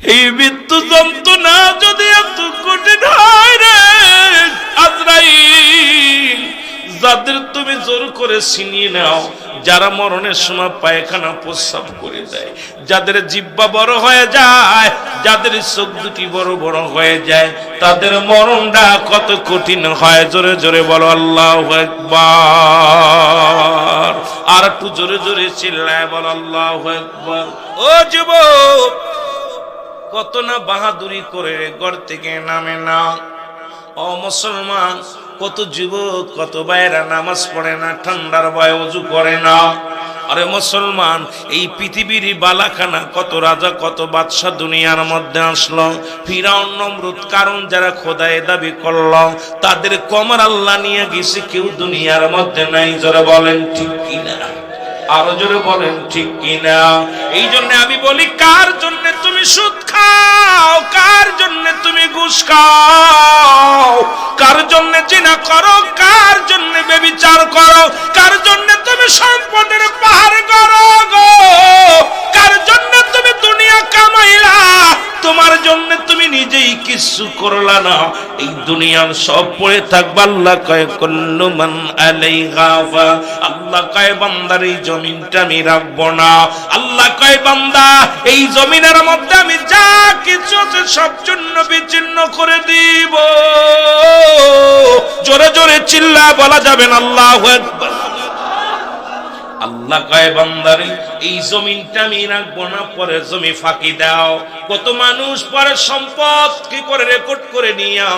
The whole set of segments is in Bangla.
এই মৃত্যু যন্ত্রণা যদি এত কঠিন হয় রে আজরাইল, যাদের তুমি জোর করে ছিনিয়ে নাও, যারা মরণের সময় পায়খানা প্রস্রাব করে দেয়, যাদের জিহ্বা বড় হয়ে যায়, যাদের চোখ দুটি বড় বড় হয়ে যায়, তাদের মরণটা কত কঠিন হয়। জোরে জোরে বলো আল্লাহু আকবার। আর একটু জোরে জোরে চিল্লায় বলো আল্লাহু আকবার। ও যুবক, কত না বাহাদুরি করে ঘর থেকে নামে না। ও মুসলমান, কত যুবক কত ভাইরা নামাজ পড়ে না, ঠান্ডার ভয়ে ওযু করে না। আরে মুসলমান, এই পৃথিবীর বালাখানা কত রাজা কত বাদশা দুনিয়ার মধ্যে আসলো। ফিরাউন নমরুদ কারণ যারা খোদায় দাবি করলো, তাদের কমর আল্লাহ নিয়ে গেছে, কেউ দুনিয়ার মধ্যে নাই। জোরে বলেন ঠিক কিনা? আরো জোরে বলেন ঠিক কিনা? এই জন্য আমি বলি, কার জন্য তুমি সুদ খাও, কার জন্য তুমি ঘুষ খাও, কার জন্য জিনা করো, কার জন্য ব্যভিচার করো, কার জন্য তুমি সম্পদের পাহাড় করো গো, কার জন্য তুমি দুনিয়া কামাইলা, তোমার জন্য তুমি নিজেই কিছু করলা না। এই দুনিয়ার সব পড়ে থাকবা। আল্লাহ কয় কুল্লু মান আলাইহা ফান, আল্লাহ কয় বান্দার এই জমিনটা আমি রাখবো না। আল্লাহ কয় বান্দা, এই জমিনের মধ্যে আমি যা কিছু আছে সব জন্য বিচ্ছিন্ন করে দিব। জোরে জোরে চিল্লা বলা যাবে না আল্লাহু আকবার। আল্লাহ কয় বান্দারে এই জমিনটা আমি রাখবো না, পরে জমি ফাঁকি দাও। কত মানুষ পরে সম্পদ কি করে রেকর্ড করে নিয়া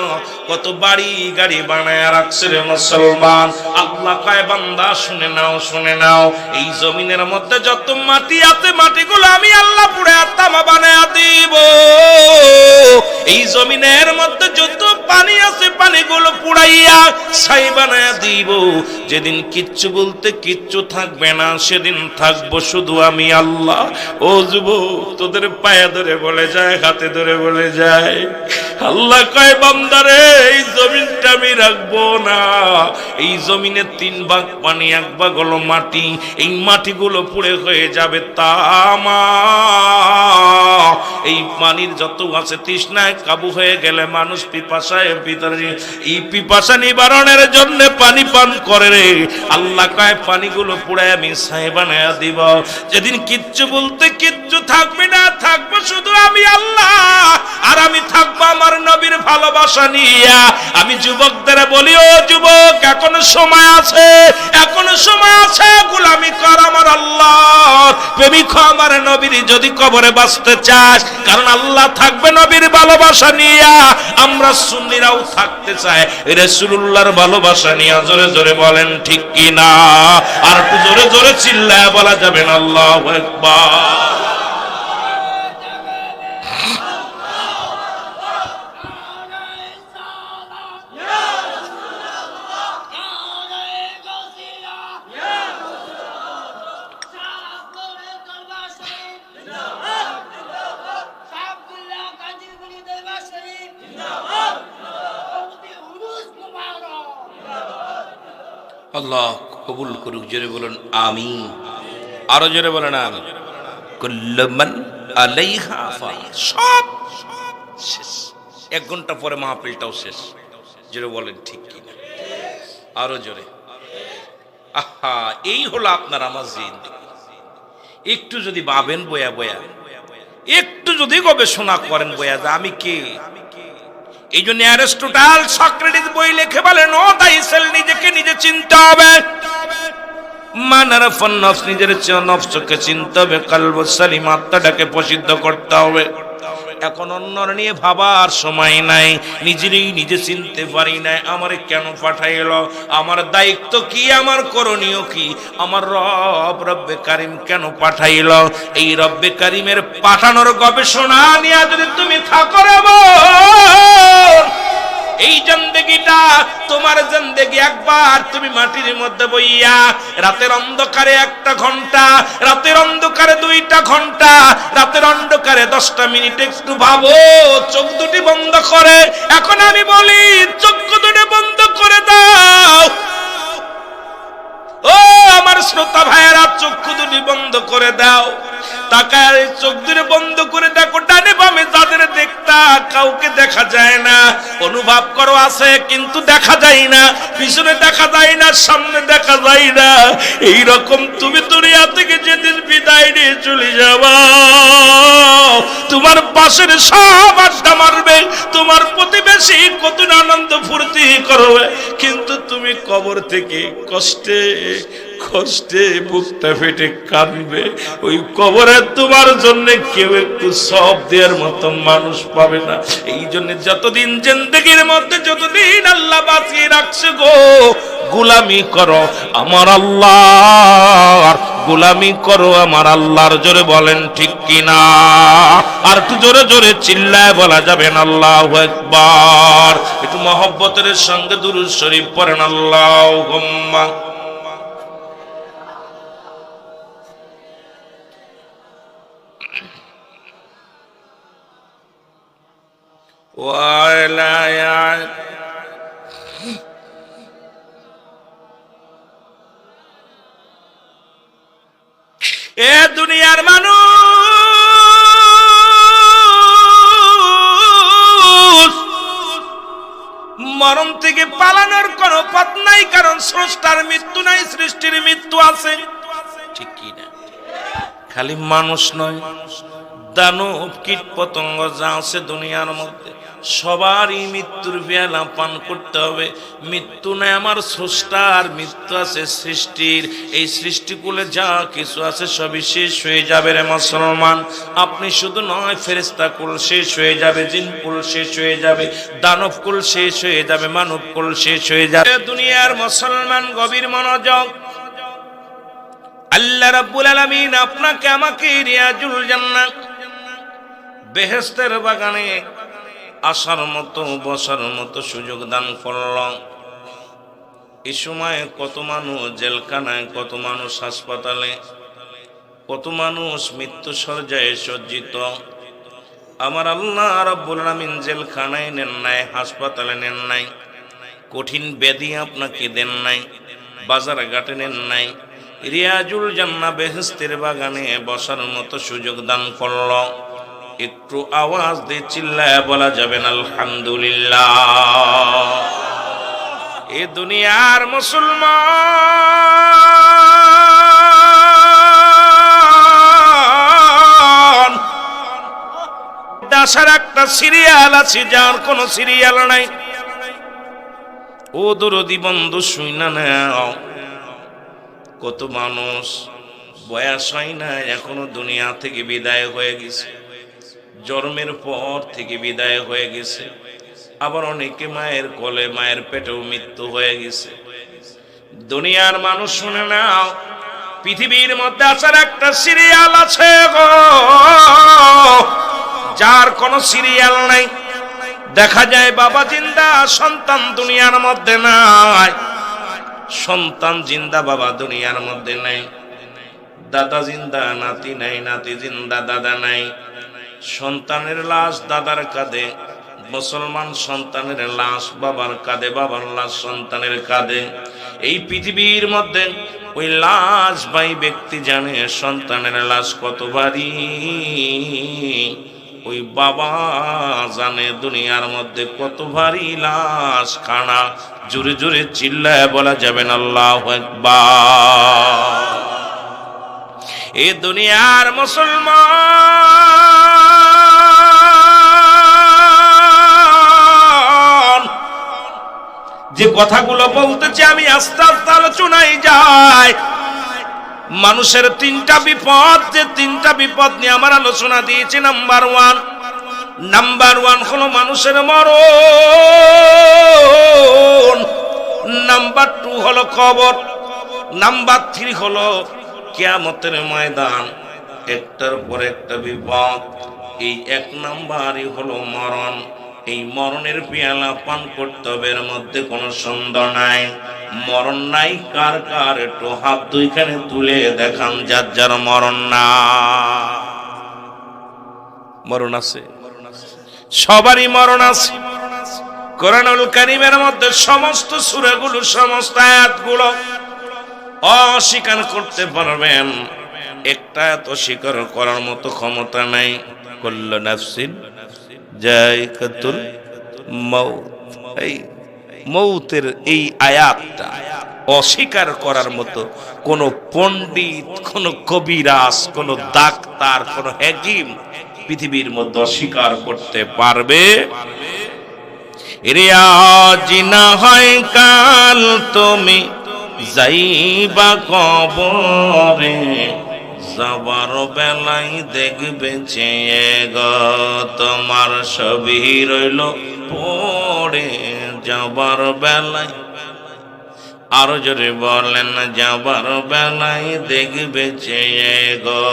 কত বাড়ি গাড়ি বানায় রাখছে রে মুসলমান। আল্লাহ কয় বান্দা শুনে নাও, শুনে নাও, এই জমিনের মধ্যে যত মাটি আছে মাটিগুলো আমি আল্লাহ পুড়ে তামা বানায়া দিব। এই জমিনের মধ্যে যত পানি আছে পানিগুলো পুড়াইয়া ছাই বানায়া দিব। যেদিন কিচ্ছু বলতে কিচ্ছু থাকবে না, সেদিন থাকবো শুধু আমি আল্লাহ। ও যুবক, তোদের পায়ে ধরে বলে যায়, হাতে ধরে বলে যায়, আল্লাহ কয় বান্দারে এই জমিনটা আমি রাখবো না। এই জমিনে 3 ভাগ পানি, 1 ভাগ হলো মাটি। এই মাটিগুলো পুড়ে হয়ে যাবে তামা। এই পানির যত আছে তৃষ্ণায় কাবু হয়ে গেলে মানুষ পিপাসায় ভিতরে, এই পিপাসা নিবারণের জন্য পানি পান করে রে। আল্লাহ কয় পানিগুলো পুড়ে আমি ছাই বানায়া দিব। যেদিন কিচ্ছু বলতে কিচ্ছু থাকবে না, থাকবো শুধু আমি আল্লাহ। আর আমি থাকবো আমার নবীর ভালোবাসা নিয়া। আমি যুবকদের বলি, ও যুবক, এখনো সময় আছে, এখনো সময় আছে, গোলামি কর আমার আল্লাহ, প্রেমিক আমার নবীর যদি কবরে বাঁচতে চাস। কারণ আল্লাহ থাকবে নবীর ভালোবাসা নিয়া, আমরা সুন্নিরাও থাকতে চাই রাসূলুল্লাহর ভালোবাসা নিয়া। জোরে জোরে বলেন ঠিক কিনা? আর একটু জোরে জোরে চিল্লায় বলা যাবে না আল্লাহু আকবার। আল্লাহ কবুল করুক। জোরে বলেন আমিন। আরো জোরে বলেন আমিন। কুল্লু মান আলাইহা ফান, সব শেষ। 1 ঘন্টা পরে মাহফিলটাও শেষ। জোরে বলেন ঠিক কিনা? আরো জোরে। আহা, এই হলো আপনার আমার জিন্দেগি। একটু যদি ভাবেন বয়া বয়া, একটু যদি গবেষণা করেন বয়া যে আমি কে। এই জন্য অ্যারিস্টটল সক্রেটিস বই লিখে বলেন, ও তাইসেল, নিজেকে নিজে চিনতে হবে। মানারাফান নফস, নিজের নফসকে চিনতে হবে। কলবুস সালিম, আত্মাটাকে প্রসিদ্ধ করতে হবে। এখন অন্যর নিয়ে ভাবার সময় নাই, নিজেরই নিজে চিনতে পারি নাই। আমারে কেন পাঠাইলো, আমার দায়িত্ব কি, আমার করণীয় কি, আমার রব্বে কারিম কেন পাঠাইলো। এই রব্বে কারিমের পাঠানোর গবেষণা নিয়ে যদি তুমি থাকো রে বোন, এই জিন্দেগিটা তোমার জিন্দেগি। একবার তুমি মাটির মধ্যে বইয়া রাতের অন্ধকারে 1টা ঘন্টা, রাতের অন্ধকারে 2টা ঘন্টা, রাতের অন্ধকারে 10টা মিনিট একটু ভাবো, চোখ দুটি বন্ধ করে। এখন আমি বলি, চোখ দুটি বন্ধ করে দাও। ও আমার শ্রোতা ভাইয়েরা, চোখ দুটি বন্ধ করে দাও। তাকায় চোখ দুটি বন্ধ করে দেখো, ডানে বামে কাউকে দেখা যায় না, অনুভব করো আছে কিন্তু দেখা যায় না, পিছনে দেখা যায় না, সামনে দেখা যায় না। এইরকম তুমি দুনিয়া থেকে যেদিন বিদায় নিয়ে চলে যাবা, তোমার পাশের সব আড্ডা মারবে, তোমার প্রতিবেশী কত আনন্দ ফুর্তি করবে, কিন্তু তুমি কবর থেকে কষ্টে কষ্টে বুকটা ফেটে কাঁদবে। ওই কবরে তোমার জন্য কেউ একটু সব দেওয়ার মতো মানুষ পাবে না। এই জন্য যতদিন জিন্দেগির মধ্যে যতদিন আল্লাহ বাঁচিয়ে রাখছে গো, গোলামি করো আমার আল্লাহর, গোলামি করো আমার আল্লাহর। জোরে বলেন ঠিক কিনা? আর একটু জোরে জোরে চিল্লায় বলা যাবে না আল্লাহু আকবার। একটু মহব্বতের সঙ্গে দুরূদ শরীফ পড়েন আল্লাহুম্মা। এ দুনিয়ার মানুষ, মরণ থেকে পালানোর কোনো পথ নাই, কারণ স্রষ্টার মৃত্যু নাই, সৃষ্টির মৃত্যু আছে, ঠিক কি না? খালি মানুষ নয়, দানব কীট পতঙ্গ যা আছে দুনিয়ার মধ্যে সবারই মৃত্যুর পেয়ালা পান করতে হবে। মৃত্যু নাই আমার স্রষ্টার, মৃত্যু আছে সৃষ্টির। এই সৃষ্টিকুলে যা কিছু আছে সবই শেষ হয়ে যাবে রে মুসলমান। আপনি শুধু নয়, ফেরেশতা কুল শেষ হয়ে যাবে, জিন কুল শেষ হয়ে যাবে, দানব কুল শেষ হয়ে যাবে, মানব কুল শেষ হয়ে যাবে। দুনিয়ার মুসলমান গভীর মনোযোগ, আল্লাহ রাব্বুল আলামিন আপনাকে আমাকে রিয়াজুল জান্নাত বেহেশতের বাগানে আসার মতো বসার মতো সুযোগ দান করল। এই সময় কত মানুষ জেলখানায়, কত মানুষ হাসপাতালে, কত মানুষ মৃত্যু শয্যায় সজ্জিত। আমার আল্লাহ রাব্বুল আলামিন জেলখানায় নেন নাই, হাসপাতালে নেন নাই, কঠিন ব্যাধি আপনাকে দেন নাই, বাজার ঘাটে নেন নাই, রিয়াজুল জান্নাত বেহেশতের বাগানে বসার মতো সুযোগ দান করল। একটু আওয়াজ দিয়ে চিল্লায় বলা যাবে না আলহামদুলিল্লাহ? এ দুনিয়ার মুসলমান, দেশের একটা সিরিয়াল আছে যার কোনো সিরিয়াল নাই। ও দরদি বন্ধু শুইনা নাও, কত মানুষ বয়স হয় না এখনো দুনিয়া থেকে বিদায় হয়ে গেছে, জন্মের পর থেকে বিদায় হয়ে গেছে। আবার অনেকে মায়ের কোলে, মায়ের পেটেও মৃত্যু হয়ে গেছে। দুনিয়ার মানুষ শুনে নাও, পৃথিবীর মধ্যে আসার একটা সিরিয়াল আছে গো, যার কোনো সিরিয়াল নাই। দেখা যায় বাবা জিন্দা, সন্তান দুনিয়ার মধ্যে নাই, সন্তান জিন্দা, বাবা দুনিয়ার মধ্যে নাই, দাদা জিন্দা, নাতি নাই, নাতি জিন্দা, দাদা নাই। সন্তানের লাশ দাদার কাঁধে, মুসলমান সন্তানের লাশ বাবার কাঁধে, বাবার লাশ সন্তানের কাঁধে। এই পৃথিবীর মধ্যে ওই লাশ ভাই ব্যক্তি জানে সন্তানের লাশ কত ভারী, ওই বাবা জানে দুনিয়ার মধ্যে কত ভারী লাশ খানা। জোরে জোরে চিল্লায় বলা যাবেন আল্লাহু আকবার। এ দুনিয়ার মুসলমান, যে কথাগুলো বলতেছি আমি আস্তে আস্তে আলোচনায় যাই। মানুষের তিনটা বিপদ, যে তিনটা বিপদ নিয়ে আমার আলোচনা দিয়েছি। নাম্বার ওয়ান হলো মানুষের মরণ, নাম্বার টু হলো কবর, নাম্বার থ্রি হলো কিয়ামতের ময়দান। একটার পর একটা বিপদ। এই এক নাম্বারই হলো মরণ। এই মরণের পেয়ালা পান করতে হবে, এর মধ্যে কোনো সন্দেহ নাই। মরণ নাই কার কার একটু হাত দুইখানে তুলে দেখান যার যার মরণ না। মরণ আছে, সবারই মরণ আছে। কোরআনুল কারীমের মধ্যে সমস্ত সূরাগুলো, সমস্ত আয়াতগুলো অস্বীকার করতে পারবেন, একটা এত স্বীকার করার মতো ক্ষমতা নাই। কুল্লু নাফসিন যায়কাতুল মউত। এই মৌতের এই আয়াতটা অস্বীকার করার মতো কোন পণ্ডিত, কোন কবিরাজ, কোন ডাক্তার, কোন হাকিম পৃথিবীর মধ্যে অস্বীকার করতে পারবে? রে আজ না হয় কাল তুমি যাইবা কবরে, যাবার বেলায় দেখবে চেয়ে গো তোমার ছবি রইল পড়ে। যাবার বেলায়, আরো জোরে বলেন, যাবার বেলায় দেখবে চেয়ে গো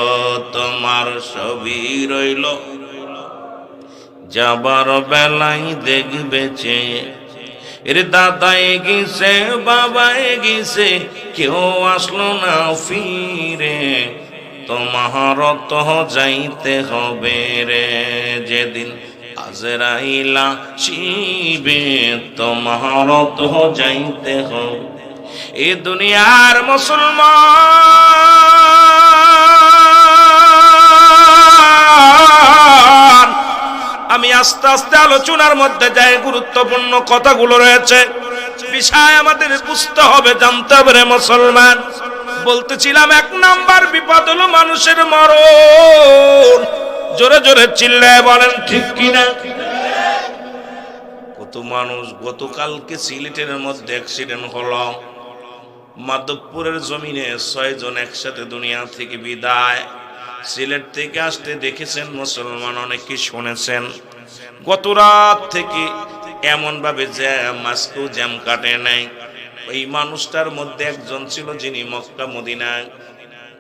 তোমার ছবি রইল, যাবার বেলায় দেখবে চেয়ে। এর দাদা গেছে, বাবা গেছে, কেউ আসলো না ফিরে, তোমার তো যাইতে হবে রে যেদিন আজরাইলা শিবে, তোমার তো যাইতে হবে। এ দুনিয়ার মুসলমান, আমি আস্তে আস্তে আলোচনার মধ্যে যাই, গুরুত্বপূর্ণ কথাগুলো রয়েছে, বিষয় আমাদের বুঝতে হবে, জানতে হবে রে মুসলমান। বলতেছিলাম, এক নাম্বার বিপদ হলো মানুষের মরণ। জোরে জোরে চিল্লায় বলেন ঠিক কিনা? কত মানুষ, গতকালকে সিলেটের মধ্যে অ্যাক্সিডেন্ট হলো, মাধবপুরের জমিনে 6 জন একসাথে দুনিয়া থেকে বিদায়। সিলেট থেকে আসতে দেখেছেন মুসলমান, অনেকে শুনেছেন। গত রাত থেকে এমন ভাবে জ্যাম, আজকেও জ্যাম কাটে নাই। এই মানুষটার মধ্যে একজন ছিল যিনি মক্কা মদিনায়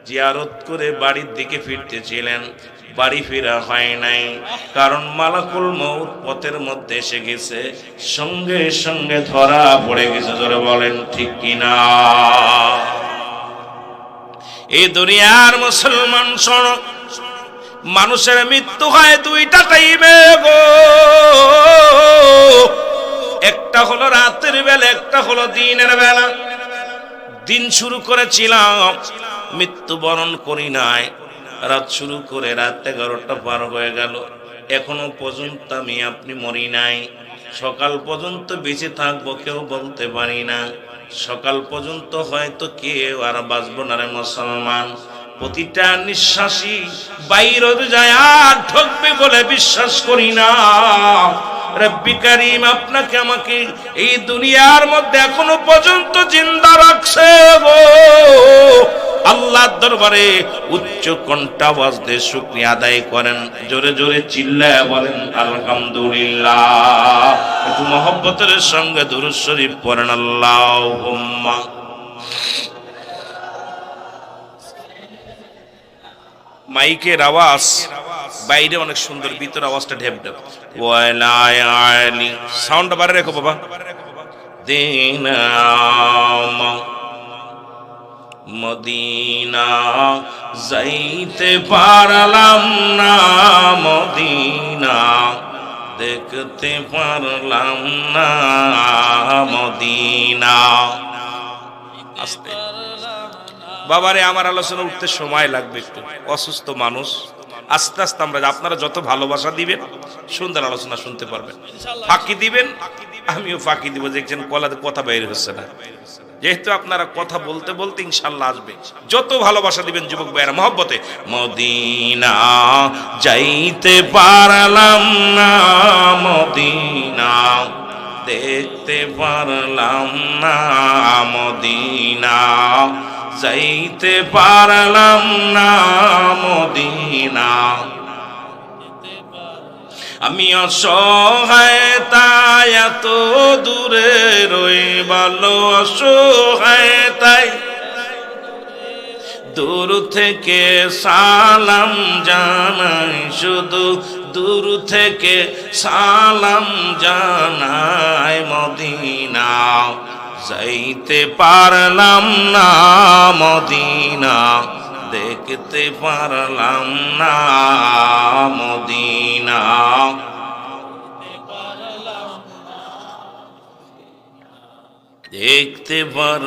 জিয়ারত করে বাড়ির দিকে ফিরতেছিলেন, বাড়ি ফেরা হয় নাই, কারণ মালাকুল মউত পথের মধ্যে এসে গেছে, সঙ্গে সঙ্গে ধরা পড়ে গেছে। জোরে বলেন ঠিক কিনা? এই দুনিয়ার মুসলমান শোনো, মানুষের মৃত্যু হয় 2টা টাইমে গো। একটা হলো রাতের বেলা, একটা হলো দিনের বেলা। দিন শুরু করেছিলাম, মৃত্যুবরণ করি নাই, রাত শুরু করে রাত 11টা পার হয়ে গেল, এখনো পর্যন্ত আমি আপনি মরি নাই। সকাল পর্যন্ত বেঁচে থাকবো কেউ বলতে পারি না, সকাল পর্যন্ত হয়তো কেউ আর বাঁচবো না রে মুসলমান। প্রতিটা নিঃশ্বাসই বাইরে যায় আর ঢুকবে বলে বিশ্বাস করি না। রব্বি কারীম আপনাকে আমাকে এই দুনিয়ার মধ্যে এখনো পর্যন্ত জিন্দা রাখছে গো। আল্লাহর দরবারে উচ্চ কণ্ঠ আওয়াজ দিয়ে শুকরিয়া আদায় করেন, জোরে জোরে চিল্লায় বলেন আলহামদুলিল্লাহ। একটু মহব্বতের সঙ্গে দুরূদ শরীফ পড়েন আল্লাহুম্মা। মাইকের আওয়াজ বাইরে অনেক সুন্দর, ভিতর আওয়াজটা ঢেপ ঢেপ। সাউন্ডটা বাড়ে রেখো বাবা। দিনা মদিনা যাইতে পারলাম না, মদিনা দেখতে পারলাম না, মদিনা। আস্তে বাবারে, আমার আলোচনা উঠতে সময় লাগবে একটু, অসুস্থ মানুষ। আস্তে আস্তে আমরা, আপনারা যত ভালোবাসা দিবেন সুন্দর আলোচনা শুনতে পারবেন। ফাঁকি দিবেন, আমিও ফাঁকি দিব, দেখছেন কলাতে কথা বাইরে হচ্ছে না, যেহেতু আপনারা কথা বলতে বলতে ইনশাল্লাহ আসবে। যত ভালোবাসা দিবেন যুবক ভাইয়েরা মহব্বতে, মদিনা যাইতে পারলাম না, মদিনা দেখতে পারলাম না, মদিনা যাইতে পারলাম না, মদিনা। আমি অসহায় তাই এত দূরে রই, ভালো অসহায় তাই দূর থেকে সালাম জানাই, শুধু দূর থেকে সালাম জানাই, মদিনা যাইতে পারলাম না, মদিনা দেখতে পারলাম না, মদিনা। দেখতে পার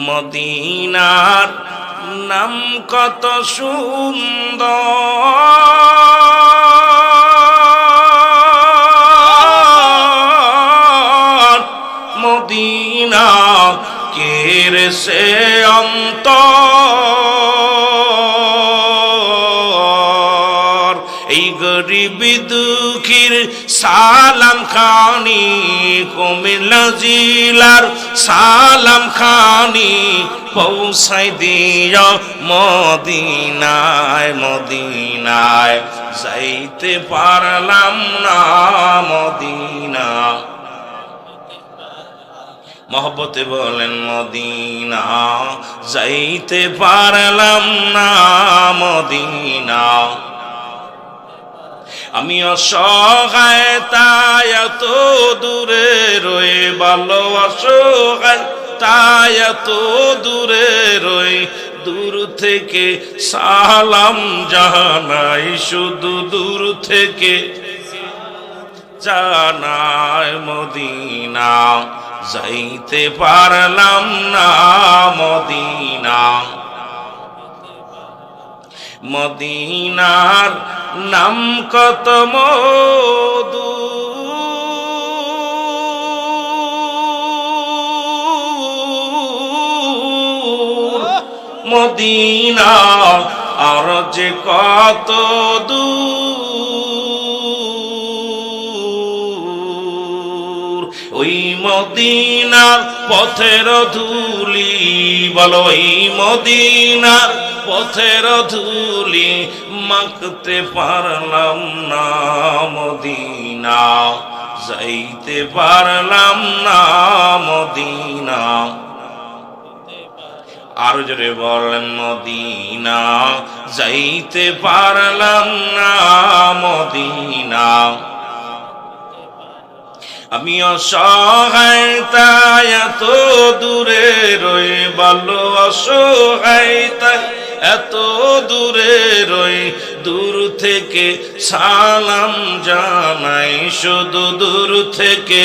মদিনার নাম কত সুন্দর, এই গরিব দুঃখীর সালাম খানি কুমিল্লা জেলার সালাম খানি পৌঁছাই দিও মদিনায় মদিনায় যাইতে পারলাম না মদিনা মহব্বতে বলেন মদিনা যাইতে পারলাম না মদিনা আমি অসহায় তাই এত দূরে রয়ে ভালো অসহায় তাই এত দূরে রয়ে দূর থেকে সালাম জানাই শুধু দূর থেকে জানাই মদিনা যাইতে পারলাম না মদিনা মদিনার নাম কত মধু মদিনা আর যে কত দূর ওই মদিনার পথের ধুলি বলো ওই মদিনার পথের ধুলি মাখতে পারলাম না মদিনা যাইতে পারলাম না মদিনা আর জোরে বলেন মদিনা যাইতে পারলাম না মদিনা আমি অসহায় তাই এত দূরে রই ভালো অসহায় তাই এত দূরে রই দূর থেকে সালাম জানাই শুধু দূর থেকে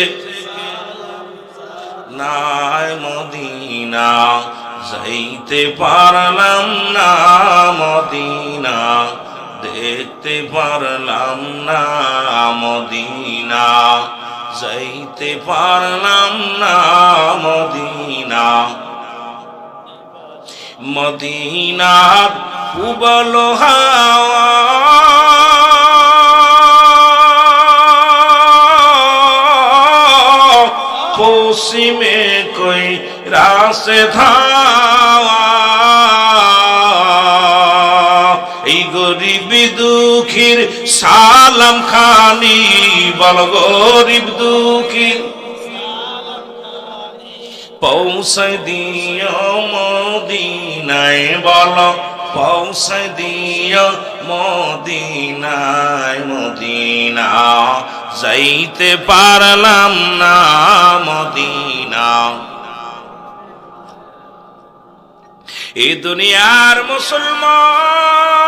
নাই মদিনা যাইতে পারলাম না মদিনা দেখতে পারলাম না মদিনা যাইতে পারলাম না মদিনা মদিনার উবল হাওয়া পশ্চিমে কই রাসে ধাওয়া এই গরিব দুঃখীর সালাম খানি বল গরিব দুঃখীর পৌঁছাই দিও মদিনায় বল পৌঁছাই দিও মদিনায় মদিনা যাইতে পারলাম না মদিনা এই দুনিয়ার মুসলমান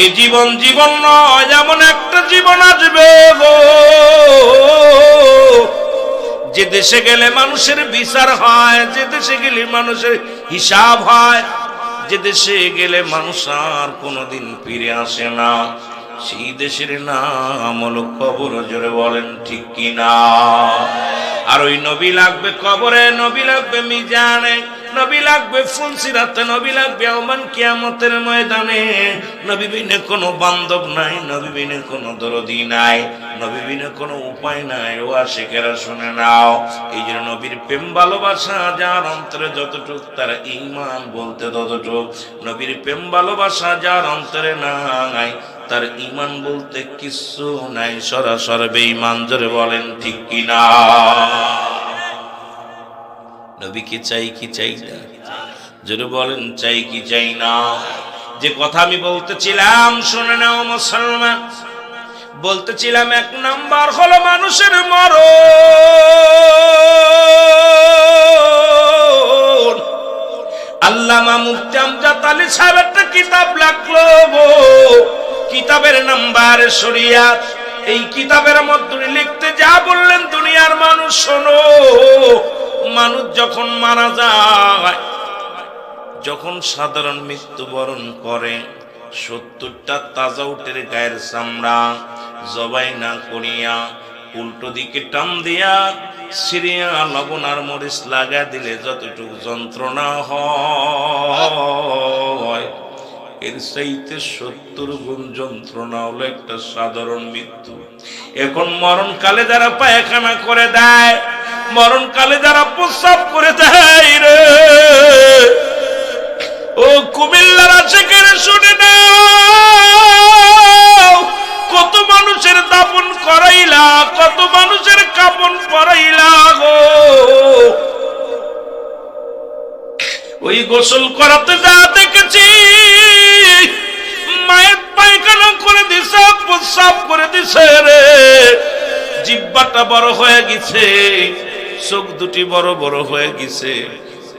এই জীবন জীবন নয় এমন একটা জীবন আসবে গো যে দেশে গেলে মানুষের বিচার হয় যে দেশে গেলে মানুষের হিসাব হয় যে দেশে গেলে মানুষ আর কোনোদিন ফিরে আসে না সেই দেশের নাম হলো কবর জোরে বলেন ঠিক কিনা আর ওই নবী লাগবে কবরে নবী লাগবে মিজানে নবী লাগবে ফুলসিরাতে নবী লাগবে ইয়াউমান কিয়ামতের ময়দানে নবী বিনে কোনো বান্ধব নাই নবী বিনে কোনো দরদি নাই নবী বিনে কোনো উপায় নাই ও আশিকেরা শুনে নাও এই জন্য নবীর প্রেম ভালোবাসা যার অন্তরে যতটুক তার ঈমান বলতে ততটুক নবীর প্রেম ভালোবাসা যার অন্তরে নাই তার ঈমান বলতে কিছু নাই সরাসরি বেঈমান জোরে বলেন ঠিক কিনা নবীকে চাই কি চাই না জোরে বলেন চাই কি চাই না যে কথা আমি বলতেছিলাম শুনে নাও মুসলমান বলতেছিলাম এক নাম্বার হলো মানুষের মরণ আল্লামা মুফতি আমজাদ আলী সাহেব একটা কিতাব লিখলো গো কিতাবের নাম্বার শরিয়াত এই কিতাবের মধ্যে লিখতে যা বললেন দুনিয়ার মানুষ শোনো মানুষ যখন মারা যায় যখন সাধারণ মৃত্যুবরণ করে 70টা তাজা উটের গায়ের চামড়া জবাই না করিয়া উল্টো দিকে টান দিয়া সিরিয়া লবণ আর মরিচ লাগা দিলে যতটুকু যন্ত্রণা হয় এর চাইতে 70 গুণ যন্ত্রণা হলো একটা সাধারণ মৃত্যু। এখন মরণকালে যারা পায়খানা করে দেয়, মরণকালে যারা প্রস্রাব করে দেয় রে, ও কুমিল্লার আশেকের শুনে নাও, কত মানুষের দাপন করাইলা, কত মানুষের কাপন পরাইলা গো। ওই গোসল করাতে যা দেখেছি, মায়ের পায়খানা করে দিছে, প্রস্রাব করে দিছে রে, জিহ্বাটা বড় হয়ে গেছে, চোখ দুটি বড় বড় হয়ে গেছে,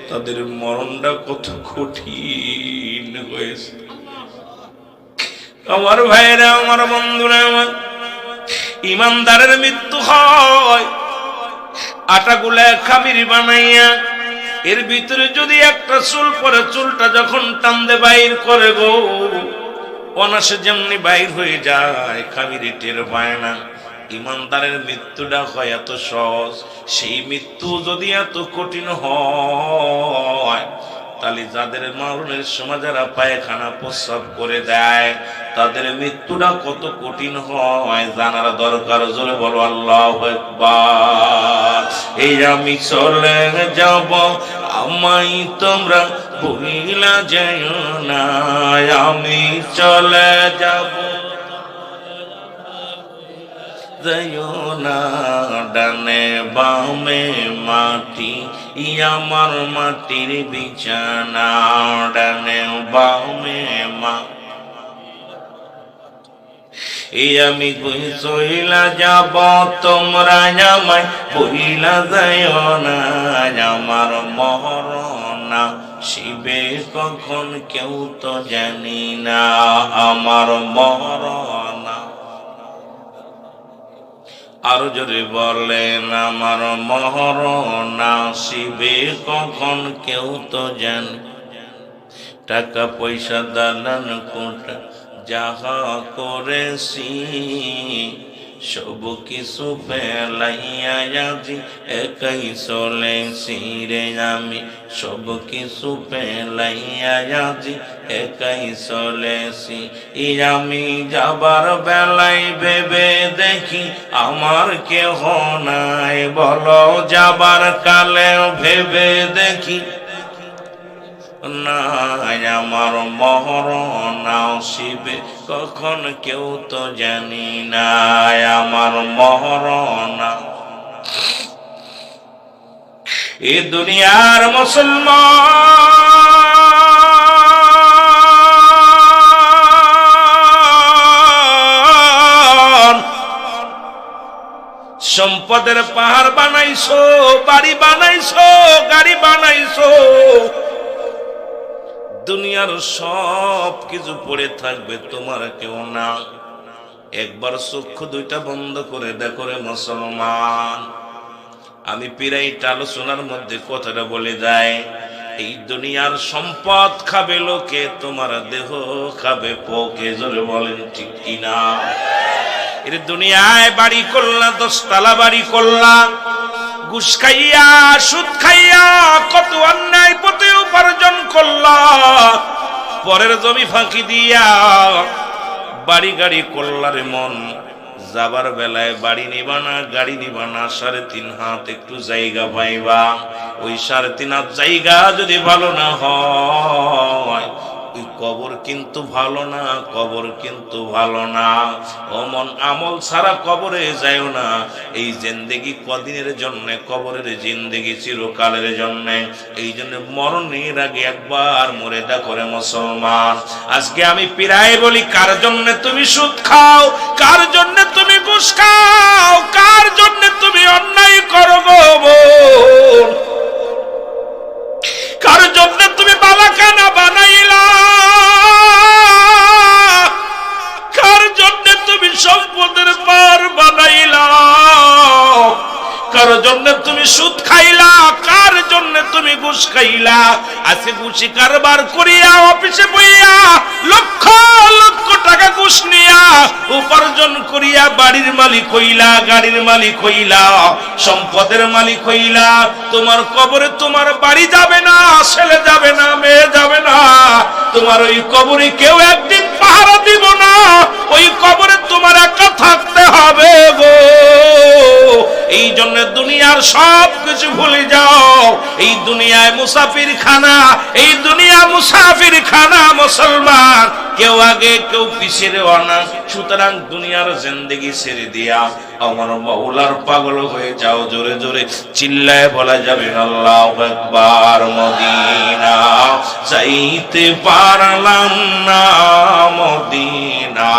তাদের মরণটা কত কঠিন হয়েছে। আমার ভাইরা, আমার বন্ধুরা, আমার ইমানদারের মৃত্যু হয় আটাগুলা খামির বানাইয়া, এর ভিতরে যদি একটা চুল পরে, চুলটা যখন টানদে বাইর করে গো, অনাসে যেমনি বাইর হয়ে যায়, খামিরে টের পায় না। ইমানদারের মৃত্যুটা হয় এত সহজ, সেই মৃত্যু যদি এত কঠিন হয়, তাহলে যাদের মরণের সময় যারা পায়খানা প্রস্রাব করে দেয়, তাদের মৃত্যুটা কত কঠিন হয় জানার দরকার। জোরে বলো আল্লাহু আকবার। এই আমি চলে যাব, আমায় তোমরা ভুলিলা যাইও না, আমি চলে যাব যাইও না, ডানে বামে মাটি আমার মাটির বিছানা, ডানে বামে মা আমি চইলা যাব, তোমরা আমায় ভুলিলা যাইও না, আমার মরণ শিবে কখন কেউ তো জানি না, আমার মরণ। আরো জোরে বলেন, আমার মরণ শিবে কখন কেউ তো জানে, টাকা পয়সা দালান কোটা যাহা করেছি, সব কিছু ফেলাইয়া আজি একাই চলেছি রে, আমি সব কিছু ফেলাইয়া আজি একাই চলেছি। আমি যাবার বেলায় ভেবে দেখি আমার কেহ নাই, বলো যাবার কালে ভেবে দেখি নাই, আমার মরণ আসিবে কখন কেউ তো জানি না, আমার মরণ। এ দুনিয়ার মুসলমান সম্পদের পাহাড় বানাইছো, বাড়ি বানাইছো, গাড়ি বানাইছো, দুনিয়ার সব কিছু পড়ে থাকবে, তোমার কেউ না। একবার চক্ষু দুইটা বন্ধ করে দেখো রে মুসলমান, আমি পিরাইটা আলোচনার মধ্যে কথাটা বলে যায়, এই দুনিয়ার সম্পদ খাবে লোকে, তোমার দেহ খাবে পোকে। জোরে বলেন ঠিক কিনা? এর দুনিয়ায় বাড়ি করলা, 10 তলা বাড়ি করলা, ঘুষ খাইয়া সুদ খাইয়া কত অন্যায় পথে উপার্জন করলা, পরের জমি ফাঁকি দিয়া বাড়ি গাড়ি করলা রে মন, যাবার বেলায় বাড়ি নিবা না, গাড়ি নিবা না, 3.5 হাত একটু জায়গা পাইবা, ওই 3.5 হাত জায়গা যদি ভালো না হয়, ওই কবর কিন্তু ভালো না, কবর কিন্তু ভালো না। অমন আমল ছাড়া কবরে যায়ও না। এই জিন্দেগি কদিনের জন্য, কবরের জিন্দেগি চিরকালের জন্য। এই জন্য মরণের আগে একবার মরে দেখো রে মুসলমান। আজকে আমি পিরায় বলি, কার জন্য তুমি সুদ খাও, কার জন্য তুমি ঘুষ খাও, কার জন্য তুমি অন্যায় করো গো বোন, কার জন্য তুমি বালাখানা বানাইলা, কার জন্য তুমি সম্পদের পার বানাইলা, কার জন্য তুমি সুদ খাইলা, কার জন্য তুমি ঘুষ খাইলা। আজকে ঘুষি কারবার করিয়া অফিসে বইয়া লক্ষ লক্ষ টাকা ঘুষ নিয়া উপার্জন করিয়া বাড়ির মালিক হইলা, গাড়ির মালিক হইলা, সম্পদের মালিক হইলা, তোমার কবরে তোমার বাড়ি যাবে না, ছেলে যাবে না, মেয়ে যাবে না, তোমার ওই কবরে কেউ একদিন পাহারা দিব না, ওই কবরে তোমার একা থাকতে হবে গো। এই জন্য দুনিয়ার সব কিছু ভুলে যাও। এই দুনিয়ায় মুসাফির খানা, এই দুনিয়া মুসাফির খানা। মুসলমান কেউ আগে কেউ পিছিয়ে না, সুতরাং দুনিয়ার জিন্দেগি ছেড়ে দিয়া আমার মাওলার পাগল হয়ে যাও। জোরে জোরে চিল্লায় বলা যাবে আল্লাহু আকবার। মদিনা যাইতে পারলাম না, মদিনা।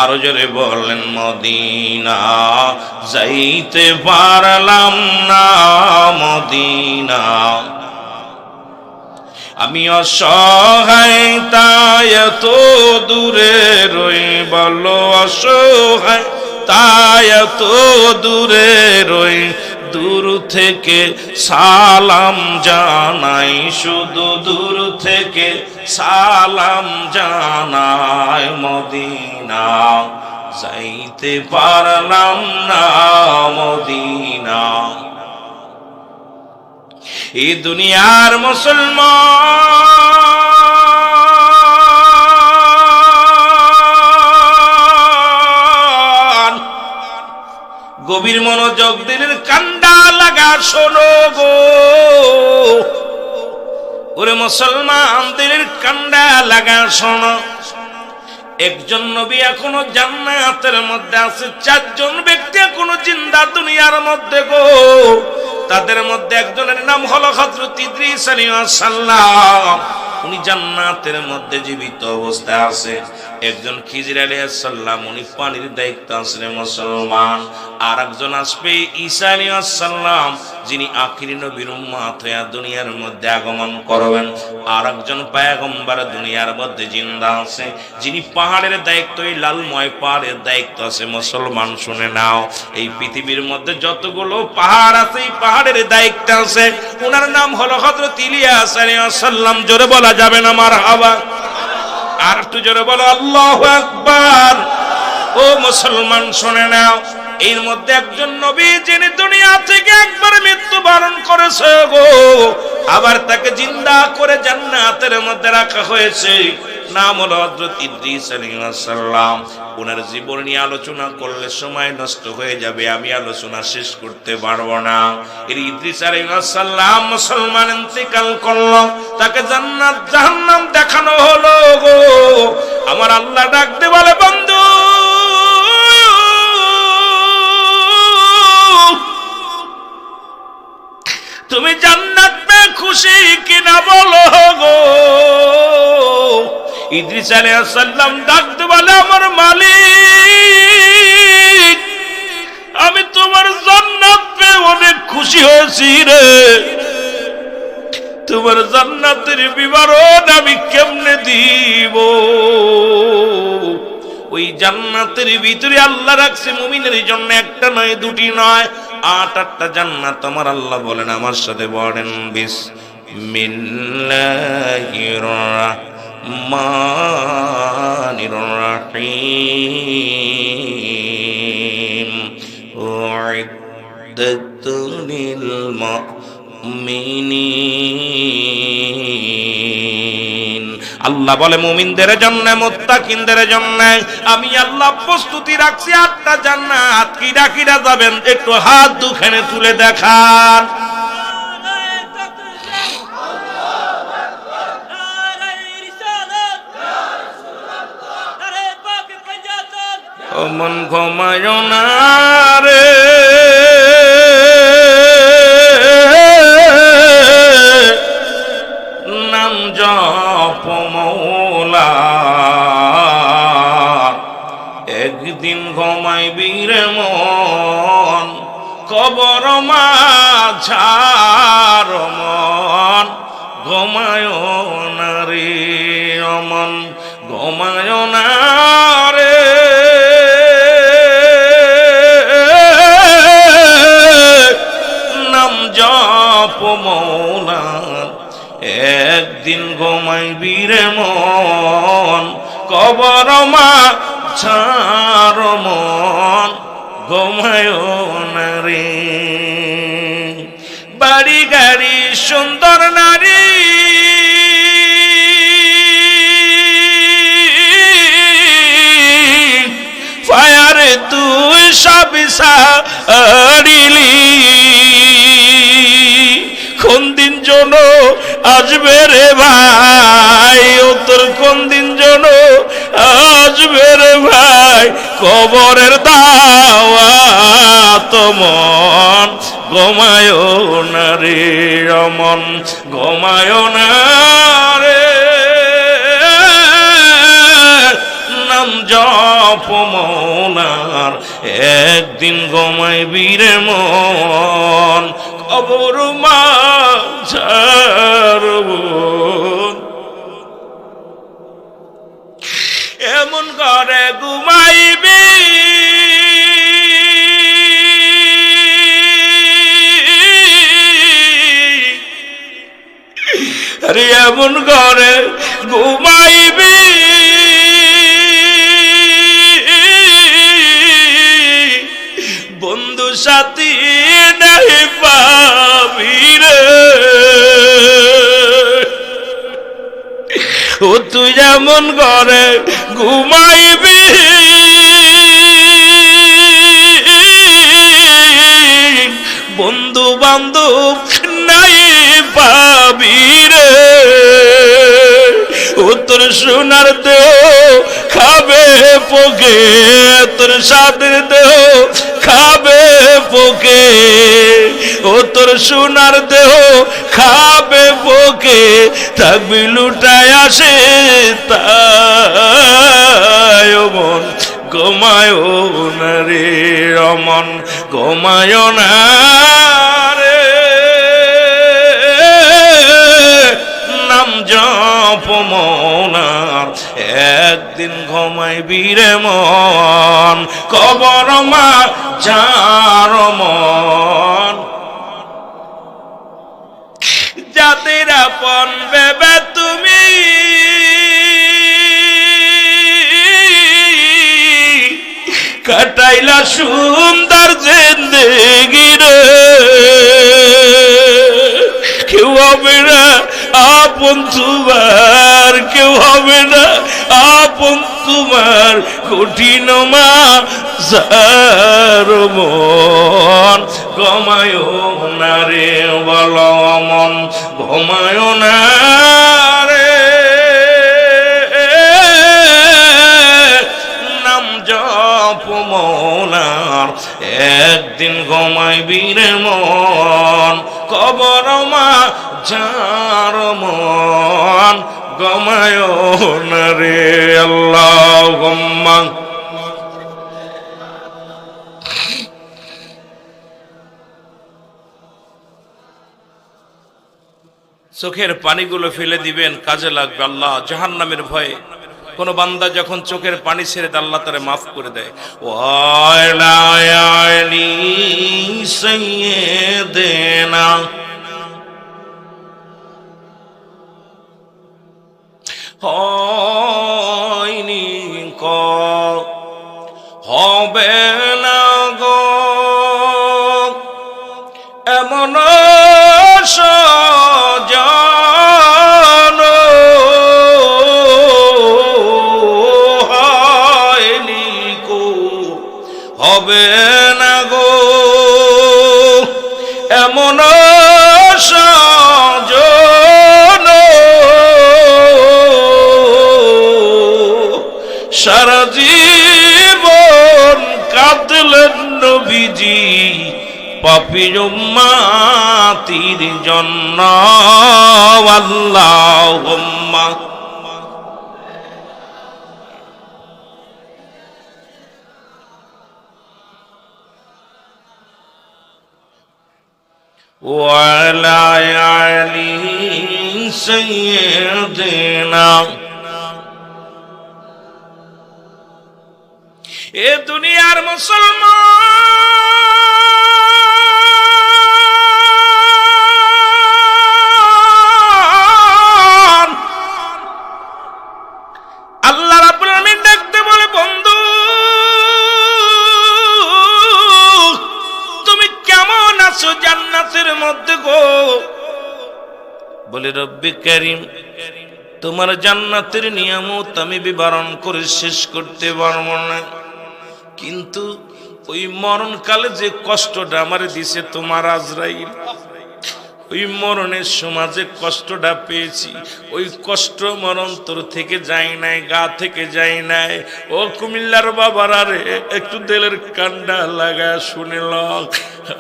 আরো জোরে বলেন মদিনা যাইতে পারলাম না, মদিনা। আমি অসহায় তাই এত দূরে রই, বলো অসহায় তাই এত দূরে রই, দূর থেকে সালাম জানাই, শুধু দূর থেকে সালাম জানাই। মদিনা যাইতে পারলাম না, মদিনা। এই দুনিয়ার মুসলমান গভীর মনোযোগ দিলের কান্দা লাগা শোনো গো। ওরে মুসলমান দিলের কান্দা লাগা শোনো। একজন নবী এখনো জান্নাতের মধ্যে আছে, চারজন ব্যক্তি এখনো জিন্দা দুনিয়ার মধ্যে গো। তাদের মধ্যে একজনের নাম হলো হযরত ইদ্রিস আলাইহিস সালাম, উনি জান্নাতের মধ্যে জীবিত অবস্থায় আছে। একজন খিজির আলাইহিস সালাম, উনি পানির দায়িত্ব আছেন মুসলমান। আর একজন আসবে ঈসা আলাইহিস সালাম, যিনি আখিরি নবীর উম্মত হয়ে দুনিয়ার মধ্যে আগমন করবেন। আর একজন পয়গম্বর দুনিয়ার মধ্যে জিন্দা আছে, যিনি পাহাড়ের দায়িত্ব, এই লালময় পাহাড়ের দায়িত্ব আছে। মুসলমান শুনে নাও, এই পৃথিবীর মধ্যে যতগুলো পাহাড় আছে, এই পাহাড়ের দায়িত্ব আছে, ওনার নাম হলো হযরত ইলিয়াস আলাইহিস সালাম। জোরে বলা যাবে না মারহাবা? আর একটু জোরে বলো আল্লাহু আকবার। ও মুসলমান শুনে নাও, এর মধ্যে একজন নবী যিনি দুনিয়া থেকে একবার মৃত্যুবরণ করেছে গো, আবার তাকে জিন্দা করে জান্নাতের মধ্যে রাখা হয়েছে। নাম হলো হযরত ইদ্রিস আলাইহিস সালাম। ওনার জীবন নিয়ে আলোচনা করলে সময় নষ্ট হয়ে যাবে, আমি আলোচনা শেষ করতে পারবো না। এই ইদ্রিস আলাইহিস সালাম মুসলমান ইন্তেকাল করলো, তাকে জান্নাত জাহান্নাম দেখানো হলো গো। আমার আল্লাহ ডাকতে বলে, বন্ধু তুমি জান্নাত পেয়ে খুশি কিনা বলো গো। ইদ্রিস আলাইহিস সালাম ডাকতে বলে, আমার মালিক, আমি তোমার জান্নাত পেয়ে অনেক খুশি হয়েছি রে। তোমার জান্নাতের বিবরণ আমি কেমনে দিব? ওই জান্নাতের ভিতরে আল্লাহ রাখছে মুমিনের জন্য একটা নয়, দুটি নয়, 8-8টা জান্নাত। আমার আল্লাহ বলেন, আমার সাথে বলেন বিসমিল্লাহির রাহমানির রাহিম। উইদ্দাতু লিল মুমিনিন। আল্লাহ বলে মুমিনদের জন্য, মুত্তাকিনদের জন্য আমি আল্লাহ প্রস্তুতি রাখছি 8টা জান্নাত। কিরা কিরা যাবেন একটু হাত দুখানে তুলে দেখান। ও মন ঘুমায় না রে, নাম জপ মৌলা, একদিন ঘুমাইবি রে মন, কবর মাঝার মন। ঘুমায় না রে অমন, ঘুমায় না রে, নাম জপ মৌলা, একদিন ঘুমাইবি রে মন, কবর মা ছাড় মন, ঘুমায় না রে। বাড়ি গাড়ি সুন্দর নারী, ফায়ারে তুই সব সারিলি, কোন দিন জন আসবে রে ভাই, ও তোর কোন দিন জন আসবে রে ভাই, কবরের দাওয়াত মন, ঘুমায় না রে মন, ঘুমায় না রে, নাম জপ মৌলার, একদিন ঘুমাইবি রে মন, কবর মা ছাড়ব। এমন ঘরে ঘুমাইবি আরে, এমন ঘরে ঘুমাইবি বন্ধু সাথী নাই পাবি রে, ও তুই যেমন ঘরে ঘুমাইবি বন্ধু বান্ধব নাই পাবি রে, ও তোর সোনার দেহ খাবে পোকে, তোর সাদের দেহ খাবে পোকে, ও তোর সোনার দেহ খাবে পোকে, থাকবি লুটায় আসে তাই মন, ঘুমায় না রে অমন, ঘুমায় না রে, নাম জপ মৌলার, একদিন ঘুমাইবি রে মন, কবর মা যার মন। যাদের আপন ভেবে তুমি কাটাইলা সুন্দর জিন্দেগি রে, কেউ হবে না আপন তোমার, কেউ হবে না আপন তোমার, কঠিন মা যার মন, ঘুমায় না রে বল মন, ঘুমায় না রে, নাম জপ মৌলার, একদিন ঘুমাইবি রে মন, কবর মা যার মন, ঘুমায় না রে। আল্লাহুম্মা চোখের পানিগুলো ফেলে দিবেন, কাজে লাগবে। আল্লাহ জাহান্নামের ভয়ে কোন বান্দা যখন চোখের পানি ছেড়ে দেয় আল্লাহ তারে মাফ করে দেয়। ওয়ালা আলি সাইয়্যিদিনা হয়নি ক হবে না গো এমন সজন, হয়নি কো হবে না গো এমন সজন, সারা জীবন কাঁদলেন নবীজি পাপী উম্মতির জন্য। আল্লাহুম্মা ওয়ালা আলি সাইয়্যিদিনা। এ দুনিয়ার মুসলমান বলে রব্বে কারীম, তোমার জান্নাতের নিয়ামত আমি বিবরণ করে শেষ করতে পারবো না, কিন্তু ওই মরণকালে যে কষ্টটা আমার দিছে তোমার আজরাইল, ওই মরণের সমাজে কষ্টটা পেয়েছি, ওই কষ্ট মরণ তোর থেকে যায় নাই, গা থেকে যায় নাই। ও কুমিল্লার বাবারা রে, একটু দিলের কান্ডা লাগা শুনে লক।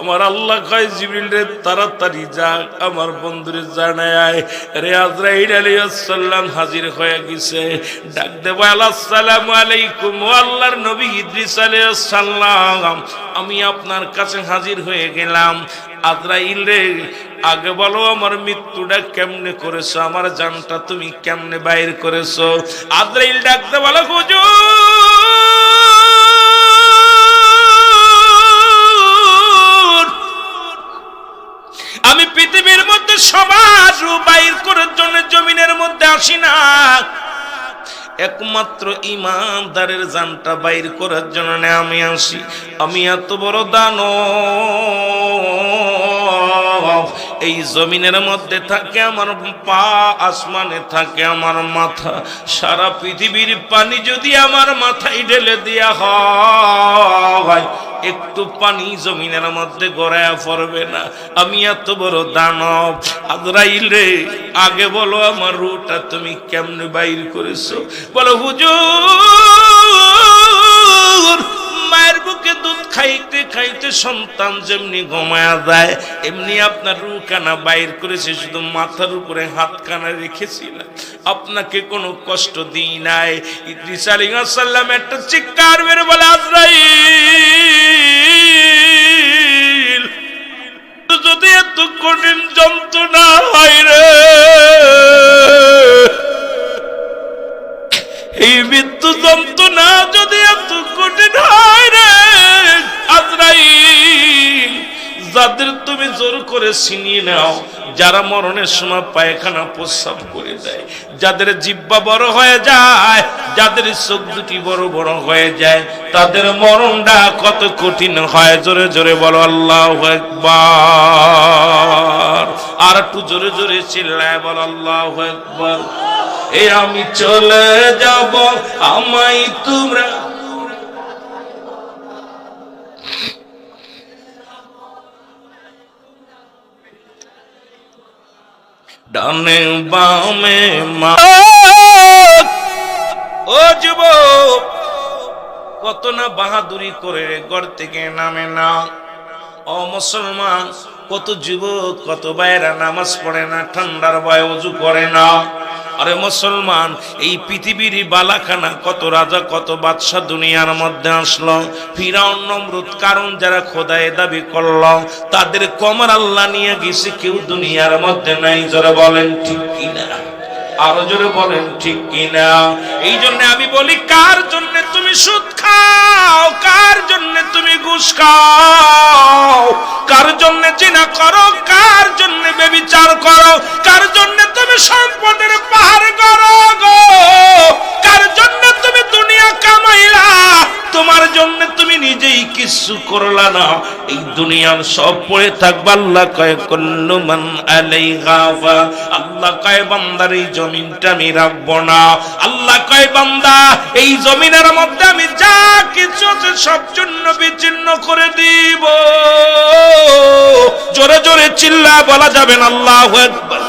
আমার আল্লাহ কয় জিবরিল রে, তাড়াতাড়ি যাক আমার বন্ধুরে জানায় রে আজরাইল আলাইহিস সালাম হাজির হয়ে গেছে। ডাক দেব, আসসালামু আলাইকুম, ও আল্লাহর নবী ইদ্রিস আলাইহিস সালাম, আমি আপনার কাছে হাজির হয়ে গেলাম। আজরাইল রে, আগে বলো আমার মৃত্যুটা কেমনে করেছো, আমার জানটা তুমি কেমনে বাইর করেছো? আজরাইল ডাকতে বলো, হুজুর, আমি পৃথিবীর মধ্যে সবার রূপ বাইর করার জন্য জমিনের মধ্যে আসি না, একমাত্র ইমানদারের জানটা বাইর করার জন্য আমি আসি। আমি এত বড় দানব, এই জমিনের মধ্যে থাকে আমার পা, আসমানে থাকে আমার মাথা, সারা পৃথিবীর পানি যদি আমার মাথায় ঢেলে দেয়া হয়, একটু পানি জমিনের মধ্যে গড়ায়া পড়বে না। আমি এত বড় দানব। আজরাইল রে, আগে বলো আমার রূহটা তুমি কেমনে বাইর করেছো? বলো, হুজুর, মায়ের বুকে দুধ খাইতে খাইতে সন্তান যেমনি ঘুমায়া যায়, এমনি আপনার রূহখানা বাইর করেছে, শুধু মাথার উপরে হাতখানা রেখেছিলাম, আপনাকে কোনো কষ্ট দিই নাই। ইদ্রিস আলাইহিস সালাম একটা চিৎকার মেরে বলে, আজরাইল, যদি এত কঠিন যন্ত্রণা হয় রে, এই মৃত্যু যন্ত্রণা যদি এত কঠিন হয় রে আজরাইল, যাদের তুমি জোর করে ছিনিয়ে নাও, যারা মরণের সময় পায়খানা প্রস্রাব করে দেয়, যাদের জিহ্বা বড় হয়ে যায়, যাদের চোখ দুটি বড় বড় হয়ে যায়, তাদের মরণটা কত কঠিন হয়। জোরে জোরে বলো আল্লাহু আকবার। আর একটু জোরে জোরে চিল্লায় বলো আল্লাহু আকবার। এ আমি চলে যাব, আমায় তোমরা ডানে বামে মা। ও যুবক, কত না বাহাদুরি করে ঘর থেকে নামে না। ও মুসলমান, কত যুবক, কত ভাইরা নামাজ পড়ে না, ঠান্ডার ভয়ে ওযু করে না। আরে মুসলমান, এই পৃথিবীর বালাখানা কত রাজা কত বাদশা দুনিয়ার মধ্যে আসলো, ফিরাউন নমরুদ কারণ যারা খোদায় দাবি করলো, তাদের কমর আল্লাহ নিয়ে গেছে, কেউ দুনিয়ার মধ্যে নাই। জোরে বলেন ঠিক কিনা? আরো জোরে বলেন ঠিক কিনা? এই জন্য আমি বলি, কার জন্য তুমি সুদ খাও, কার জন্য তুমি ঘুষ খাও, কার জন্য জিনা করো, কার জন্য ব্যভিচার করো, কার জন্য তুমি সম্পদের পাহাড় করো গো, কার জন্য তুমি দুনিয়া কামাইলা, তোমার জন্য তুমি নিজেই কিছু করলা না। এই দুনিয়ার সব পড়ে থাকবে। আল্লাহ কয় কুল্লু মান আলাইহা ফান, আল্লাহ কয় বান্দার এই জমিনটা আমি রাখবো না। আল্লাহ কয় বান্দা, এই জমিনের মধ্যে আমি যা কিছু আছে সব জন্য বিচ্ছিন্ন করে দিব। জোরে জোরে চিল্লা বলা যাবে না আল্লাহু আকবার।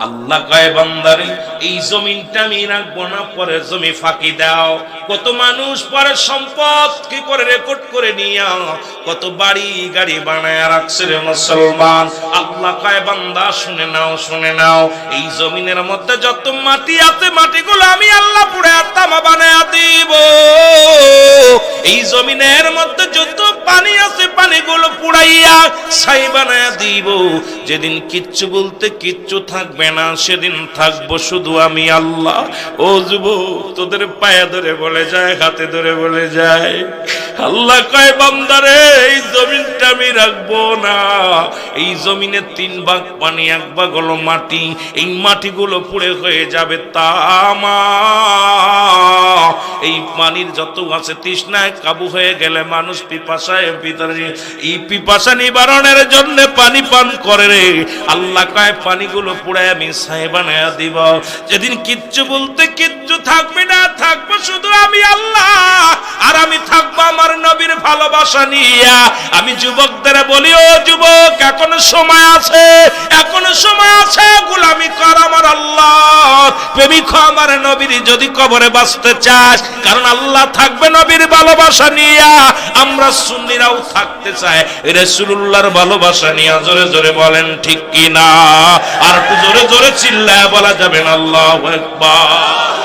আল্লাহ কয় বান্দারে, এই জমিনটা আমি রাখবো না, পরে জমি ফাঁকি দাও। কত মানুষ পরে সম্পদ কি করে রেকর্ড করে নিয়া কত বাড়ি গাড়ি বানায় রাখছে রে মুসলমান। আল্লাহ কয় বান্দা শুনে নাও, শুনে নাও, এই জমিনের মধ্যে যত মাটি আছে মাটিগুলো আমি আল্লাহ পুড়ে তামা বানায়া দিব। এই জমিনের মধ্যে যত পানি আছে পানিগুলো পুড়াইয়া ছাই বানায়া দিব। যেদিন কিচ্ছু বলতে কিচ্ছু থাকবে না, সেদিন থাকবো শুধু আমি আল্লাহ। ও যুবক, তোদের পায়ে ধরে বলে যায়, হাতে ধরে বলে যায়, আল্লাহ কয় বান্দারে, এই জমিনটা আমি রাখবো না। এই জমিনে 3 ভাগ পানি, 1 ভাগ হলো মাটি। এই মাটিগুলো পুড়ে হয়ে যাবে তামা। এই পানির যত আছে তৃষ্ণায় কাবু হয়ে গেলে মানুষ পিপাসায় ভিতরে, এই পিপাসা নিবারণের জন্য পানি পান করে রে। আল্লাহ কয় পানিগুলো পুড়ায় আমি ছাই বানায়া দিব। যেদিন কিচ্ছু বলতে কিচ্ছু থাকবে না, থাকবো শুধু আমি আল্লাহ, আর আমি থাকবো আমার নবীর ভালোবাসা নিয়া। আমি যুবকদের বলি, ও যুবক, এখনো সময় আছে, এখনো সময় আছে, গোলামি কর আমার আল্লাহ, প্রেমিক হ আমার নবীর, যদি কবরে বাঁচতে চাস। কারণ আল্লাহ থাকবে নবীর ভালোবাসা নিয়া, আমরা সুন্নিরাও থাকতে চাই রাসূলুল্লাহর ভালোবাসা নিয়া। জোরে জোরে বলেন ঠিক কি না? আর একটু জোরে জোরে চিল্লায় বলা যাবে না আল্লাহু আকবার।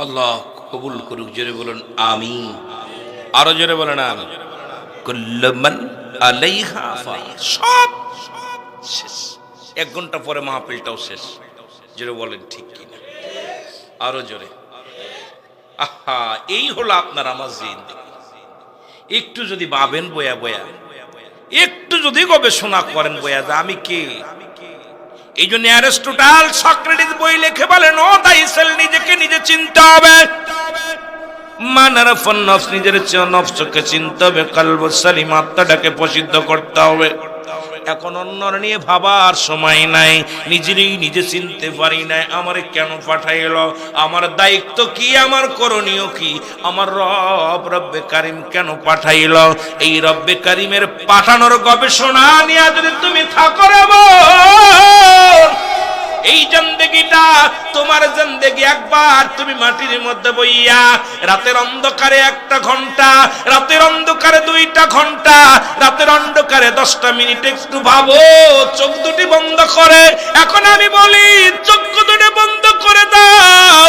আল্লাহ কবুল করুক। জোরে বলুন আমিন। আরো জোরে বলেন আমিন। কুল্লু মান আলাইহা ফান, সব শেষ। 1 ঘন্টা পরে মাহফিলটাও শেষ। জোরে বলেন ঠিক কি না? আরো জোরে। আহা, এই হলো আপনার আমার জিন্দেগি। একটু যদি ভাবেন বয়া বয়া, একটু যদি গবেষণা করেন বয়া যে আমি কে। এই জন্য অ্যারিস্টটল সক্রেটিস বই লিখে বলেন, ও দাইসেল, নিজেকে নিজে চিনতে হবে। মানারাফন নফস, নিজের নফসকে চিনতে হবে। কলবুস সালিম, আত্মাটাকে প্রসিদ্ধ করতে হবে। এখন অন্যর নিয়ে ভাবার সময় নাই, নিজেরই নিজে চিনতে পারি নাই। আমারে কেন পাঠাইলো, আমার দায়িত্ব কি, আমার করণীয় কি, আমার রব্বে কারিম কেন পাঠাইলো। এই রব্বে কারিমের পাঠানোর গবেষণা নিয়ে যদি তুমি থাকো রে বোন, এই জিন্দেগিটা তোমার জিন্দেগি। একবার তুমি মাটির মধ্যে বইয়া রাতের অন্ধকারে 1টা ঘন্টা, রাতের অন্ধকারে 2টা ঘন্টা, রাতের অন্ধকারে 10টা মিনিট একটু ভাবো, চোখ দুটি বন্ধ করে। এখন আমি বলি, চোখ দুটি বন্ধ করে দাও।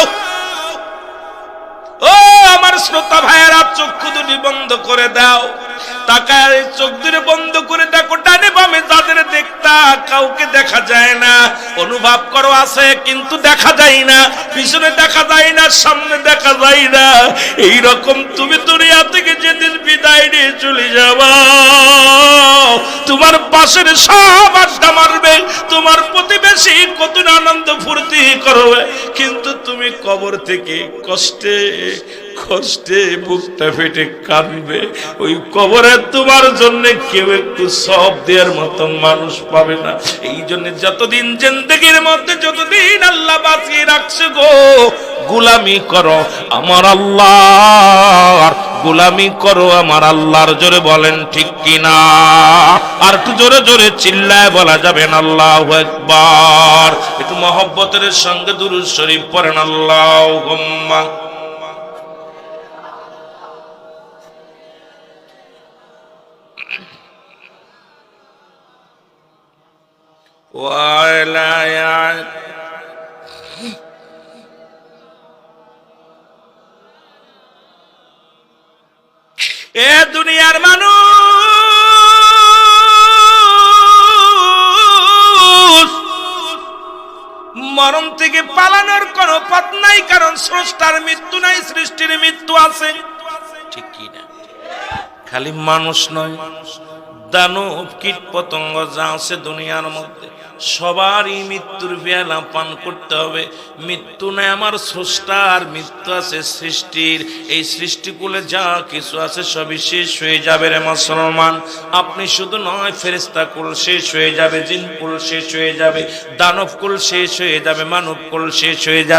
ও আমার শ্রোতা ভাইয়েরা, চক্ষু দুটি বন্ধ করে দাও। তাকায় চোখ দুটি বন্ধ করে দেখো, ডানে বামে যাদের দেখতা কাউকে দেখা যায় না। অনুভব করো আছে, কিন্তু দেখা যায় না। পিছনে দেখা যায় না, সামনে দেখা যায় না। এইরকম তুমি দুনিয়া থেকে যেদিন বিদায় নিয়ে চলে যাবা, তোমার পাশের সব আড্ডা মারবে, তোমার প্রতিবেশী কত আনন্দ ফুর্তি করবে, কিন্তু তুমি কবর থেকে কষ্টে কষ্টে বুকটা ফেটে কাঁদবে। ওই কবরে তোমার জন্য কেউ একটু সব দেওয়ার মতো মানুষ পাবে না। এই জন্য যতদিন জিন্দেগির মধ্যে, যতদিন আল্লাহ বাঁচিয়ে রাখছে গো, গোলামি করো আমার আল্লাহর, গোলামি করো আমার আল্লাহর। জোরে বলেন ঠিক কিনা? আর একটু জোরে জোরে চিল্লায় বলা যাবে না আল্লাহু আকবার। একটু মহব্বতের সঙ্গে দুরূদ শরীফ পড়েন। আল্লাহুম্মা এ দুনিয়ার মানুষ, মরণ থেকে পালানোর কোনো পথ নাই, কারণ স্রষ্টার মৃত্যু নাই, সৃষ্টির মৃত্যু আছে। ঠিক কি না? খালি মানুষ নয়, দানব, কীট পতঙ্গ যা আছে দুনিয়ার মধ্যে, সবারই মৃত্যুর পেয়ালা পান করতে হবে। মৃত্যু নাই আমার স্রষ্টার, মৃত্যু আছে সৃষ্টির। এই সৃষ্টিকুলে যা কিছু আছে সবই শেষ হয়ে যাবে রে মুসলমান। আপনি শুধু নয়, ফেরেশতা কুল শেষ হয়ে যাবে, জিন কুল শেষ হয়ে যাবে, দানব কুল শেষ হয়ে যাবে, মানব কুল শেষ হয়ে যাবে।